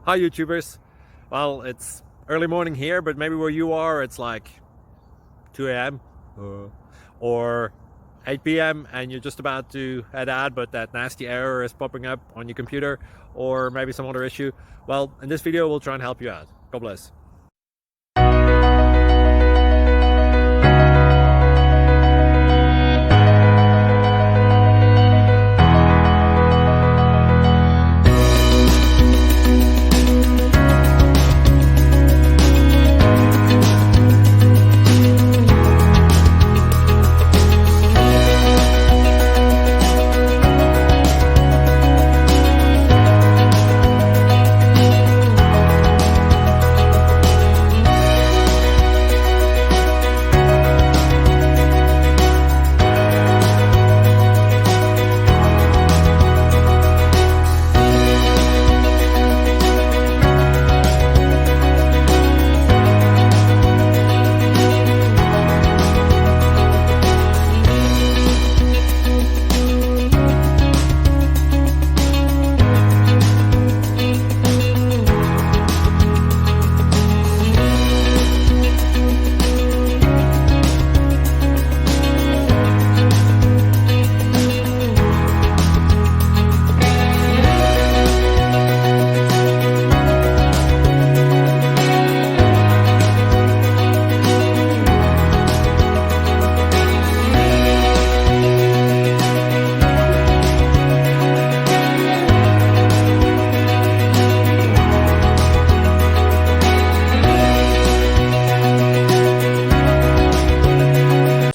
Hi YouTubers. Well, it's early morning here, but maybe where you are it's like 2 a.m. or 8 p.m. and you're just about to head out, but that nasty error is popping up on your computer, or maybe some other issue. Well, in this video we'll try and help you out. God bless.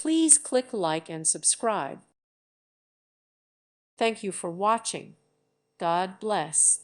Please click like and subscribe. Thank you for watching. God bless.